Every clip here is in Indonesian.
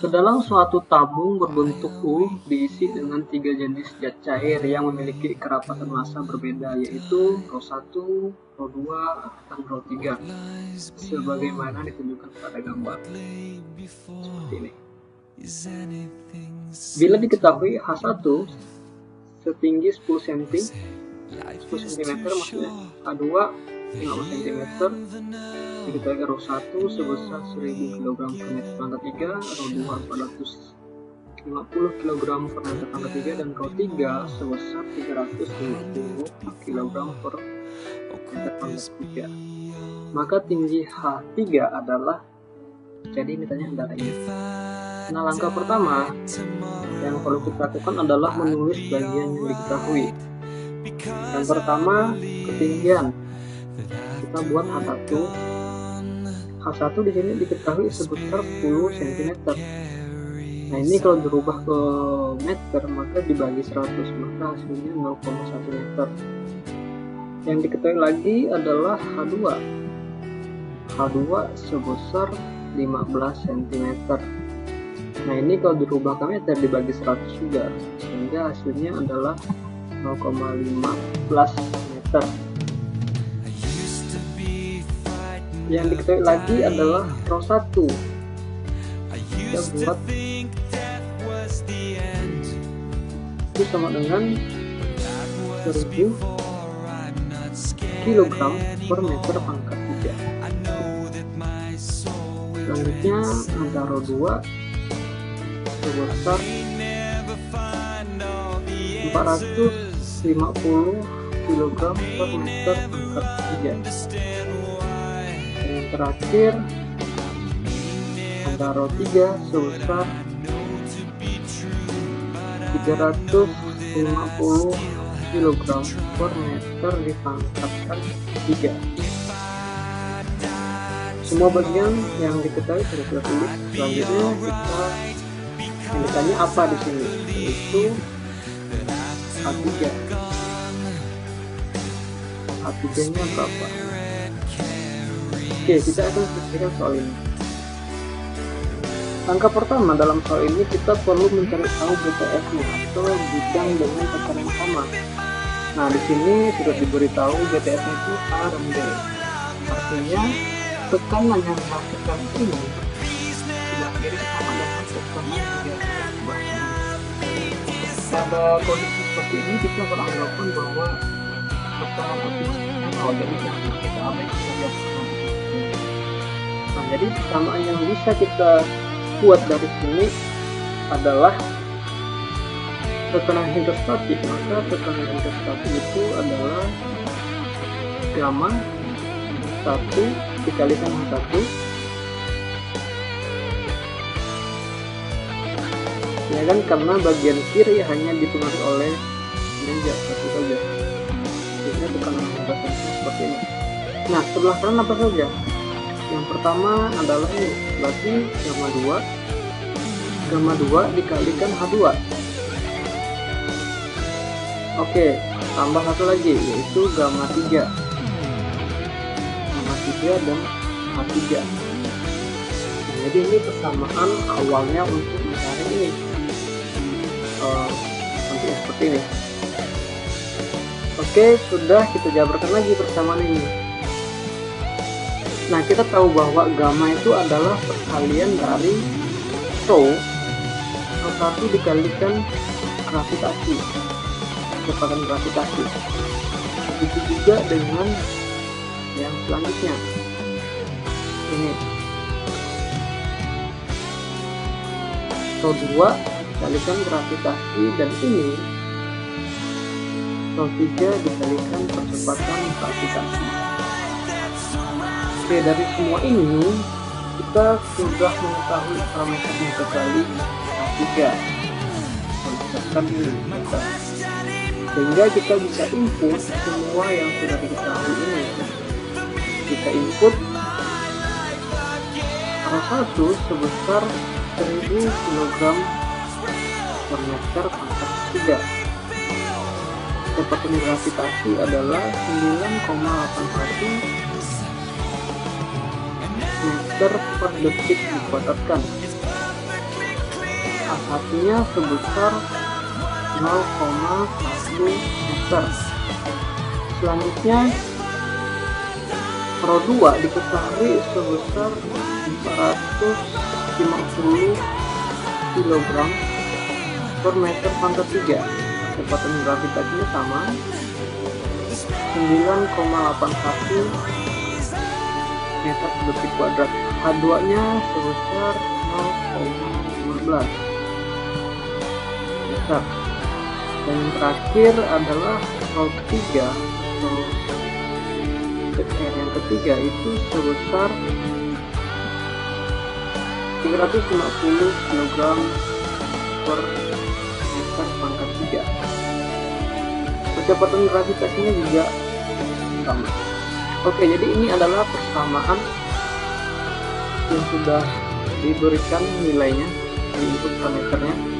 Ke dalam suatu tabung berbentuk U diisi dengan 3 jenis zat cair yang memiliki kerapatan massa berbeda, yaitu ρ1, ρ2, dan ρ3, sebagaimana ditunjukkan pada gambar seperti ini. Bila diketahui H1 setinggi 10 cm maksudnya, H2 15 cm, diketahui ρ1 sebesar 1000 kg per meter pangkat 3, ρ2 450 kg per meter pangkat 3, dan ρ3 sebesar 350 kg per meter pangkat 3. Maka tinggi H3 adalah, jadi ini tanya antara ini. Nah, langkah pertama yang perlu kita lakukan adalah menulis bagian yang diketahui. Yang pertama, ketinggian. Kita buat H1. H1 di sini diketahui sebesar 10 cm. Nah, ini kalau dirubah ke meter maka dibagi 100, maka hasilnya 0,1 meter. Yang diketahui lagi adalah H2. H2 sebesar 15 cm. Nah, ini kalau dirubah ke meter dibagi 100 juga, sehingga hasilnya adalah 0,15 meter. Yang diketahui lagi adalah ρ1. Kita buat itu sama dengan 1000 kg per meter pangkat 3. Selanjutnya ada ρ2 sebesar 450 kg per meter pangkat 3. Yang terakhir ada ρ3 sebesar 350 kg per meter dipangkatkan 3. Semua bagian yang diketahui sudah kita tulis. Selanjutnya kita yang ditanya apa di sini, yaitu H3. H3-nya berapa? Oke, kita akan selesaikan soal ini. Langkah pertama dalam soal ini kita perlu mencari tahu BTS-nya atau bidang dengan tekanan sama. Nah, di sini sudah diberitahu BTS-nya itu A dan B. Artinya tekanan yang dihasilkan ini sudah mirip sama dengan tekanan yang dihasilkan. Pada kondisi seperti ini kita beranggapan bahwa tekanan aktifnya jadi yang kita abaikan saja. Nah, jadi persamaan yang bisa kita buat dari sini adalah tekanan hidrostatik. Maka tekanan hidrostatik itu adalah gamma 1 dikalikan H1 ya kan, karena bagian kiri hanya dipengaruhi oleh meja satu saja, sehingga tekanan hidrostatik seperti ini. Nah, sebelah kanan apa saja? Yang pertama adalah ini, berarti gamma 2 dikalikan H2. Oke, tambah satu lagi, yaitu gamma 3 dan H3. Nah, jadi ini persamaan awalnya untuk mencari ini nanti seperti ini. Oke, sudah, kita jabarkan lagi persamaan ini. Nah, kita tahu bahwa gamma itu adalah perkalian dari rho 1 dikalikan gravitasi, kecepatan gravitasi. Begitu juga dengan yang selanjutnya, ini ρ2 dikalikan gravitasi, dan ini ρ3 dikalikan percepatan gravitasi. Oke, dari semua ini kita sudah mengetahui parameter integral H3 berdasarkan ini, sehingga kita bisa input semua yang sudah diketahui ini. Kita input R1 sebesar 1000 kg per meter pangkat 3. Kecepatan gravitasi adalah 9,81 meter per detik dikuadratkan. H1-nya sebesar 0,1 meter. Selanjutnya rho 2 diketahui sebesar 450 kg per meter pangkat 3. Kecepatan gravitasinya sama, 9,81 meter per detik kuadrat. H2-nya sebesar 0,15 meter. Dan yang terakhir adalah rho 3 yang ketiga itu sebesar 350 kg per meter pangkat 3. Kecepatan gravitasinya juga sama. Oke, jadi ini adalah persamaan yang sudah diberikan nilainya di input parameternya.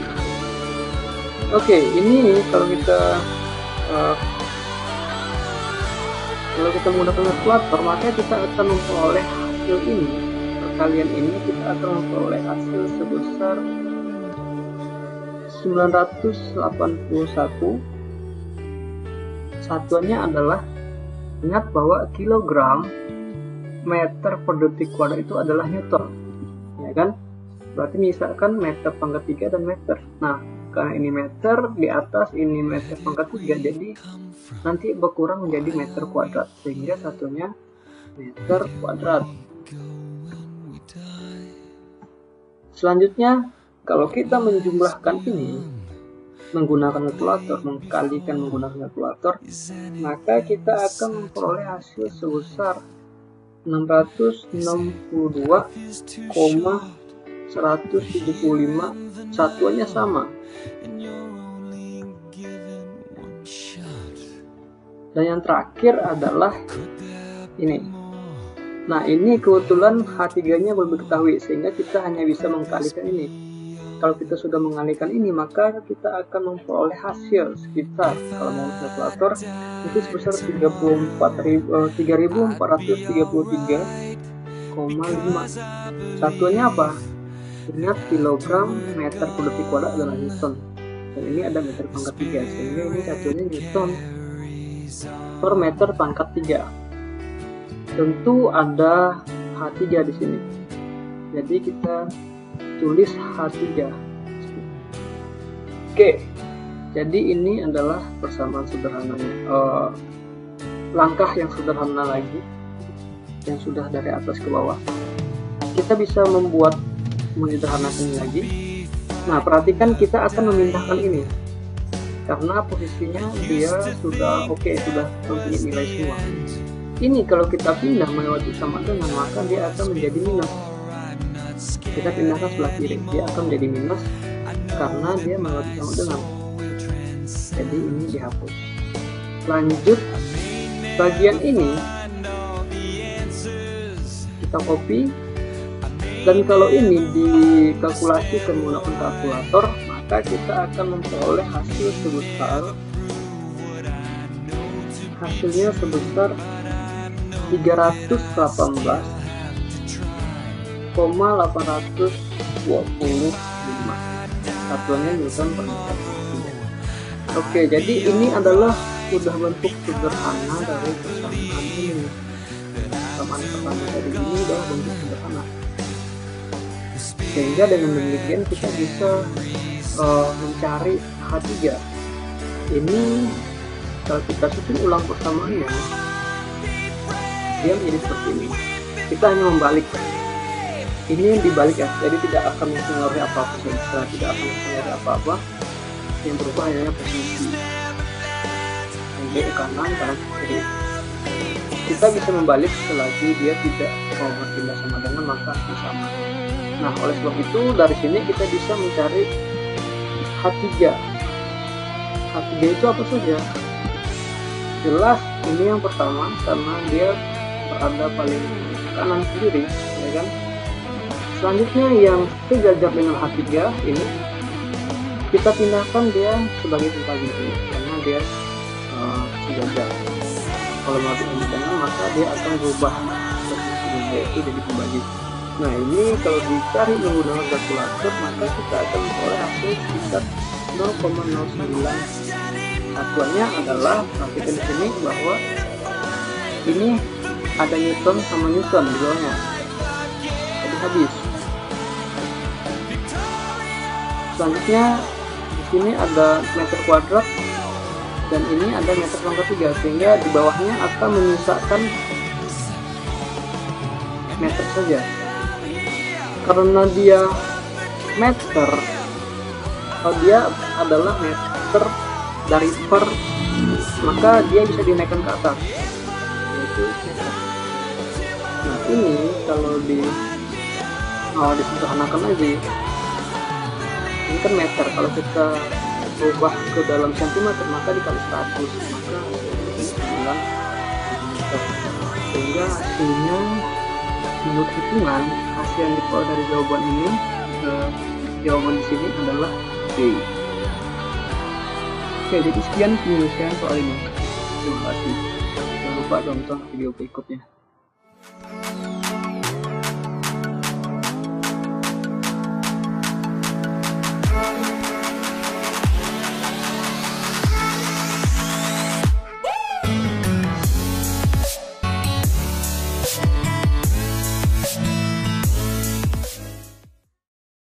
Oke, ini kalau kita menggunakan kalkulator, maka kita akan memperoleh hasil ini. Perkalian ini kita akan memperoleh hasil sebesar 981. Satuannya adalah, ingat bahwa kilogram meter per detik kuadrat itu adalah newton, ya kan? Berarti misalkan meter pangkat 3 dan meter. Nah, karena ini meter di atas, ini meter pangkat 3, jadi nanti berkurang menjadi meter kuadrat, sehingga satunya meter kuadrat. Selanjutnya, kalau kita menjumlahkan ini menggunakan kalkulator, mengkalikan menggunakan kalkulator, maka kita akan memperoleh hasil sebesar 642,175. Satuannya sama. Dan yang terakhir adalah ini. Nah, ini kebetulan H3-nya belum diketahui, sehingga kita hanya bisa mengkalikan ini. Kalau kita sudah mengalihkan ini, maka kita akan memperoleh hasil sekitar, kalau mau kalkulator, itu sebesar 3.433,5. Satuannya apa? Ingat, kilogram meter per detik kuadrat adalah newton, dan ini ada meter pangkat 3, sehingga ini satuannya newton per meter pangkat 3. Tentu ada H3 di sini, jadi kita tulis H3. Oke, jadi ini adalah persamaan sederhananya. Langkah yang sederhana lagi, yang sudah dari atas ke bawah. Kita bisa menyederhanakan ini lagi. Nah, perhatikan, kita akan memindahkan ini karena posisinya dia sudah oke, sudah mempunyai nilai semua. Ini kalau kita pindah melewati sama dengan, maka dia akan menjadi minus. Kita pindahkan sebelah kiri, dia akan menjadi minus karena dia melewati sama dengan. Jadi ini dihapus. Lanjut, bagian ini kita copy, dan kalau ini dikalkulasikan menggunakan kalkulator, maka kita akan memperoleh hasilnya sebesar 318,825. Satuannya newton per meter. Oke, jadi ini adalah sudah bentuk sederhana dari persamaan ini. Persamaan pertama tadi ini adalah bentuk sederhana, sehingga dengan demikian kita bisa mencari H3. Ini kalau kita susun ulang persamaannya, dia menjadi seperti ini. Kita hanya membalik, ini dibalik ya, jadi tidak akan mempengaruhi apa-apa, tidak akan mempengaruhi apa-apa. Yang berubah hanya posisi, ini ke kanan ke kiri. Kita bisa membalik selagi dia tidak berpindah sama dengan, maka sama. Nah, oleh sebab itu dari sini kita bisa mencari H3. H3 itu apa saja? Jelas ini yang pertama karena dia berada paling kanan kiri, ya kan? Selanjutnya yang sejajar dengan H3 ini kita pindahkan dia sebagai pembagi karena dia sejajar. Kalau mau dipindahkan, maka dia akan berubah posisi yaitu jadi pembagi. Nah ini kalau dicari menggunakan kalkulator maka kita akan memperoleh hasil sekitar 0,09. Satuannya adalah, perhatikan di sini bahwa ini ada Newton sama Newton di bawahnya, jadi habis. Selanjutnya di sini ada meter kuadrat dan ini ada meter pangkat 3, sehingga di bawahnya akan menyisakan meter saja. Karena dia meter, dia adalah meter dari per, maka dia bisa dinaikkan ke atas, yaitu meter. Nah ini kalau disederhanakan aja, ini kan meter, kalau kita ubah ke dalam sentimeter maka dikali 100, maka ini 9 meter. Sehingga hasilnya menurut hitungan, hasil yang diperoleh dari jawaban ini, jawaban di sini adalah B. Oke, jadi sekian penyelesaian soal ini. Terima kasih. Jangan lupa tonton video berikutnya.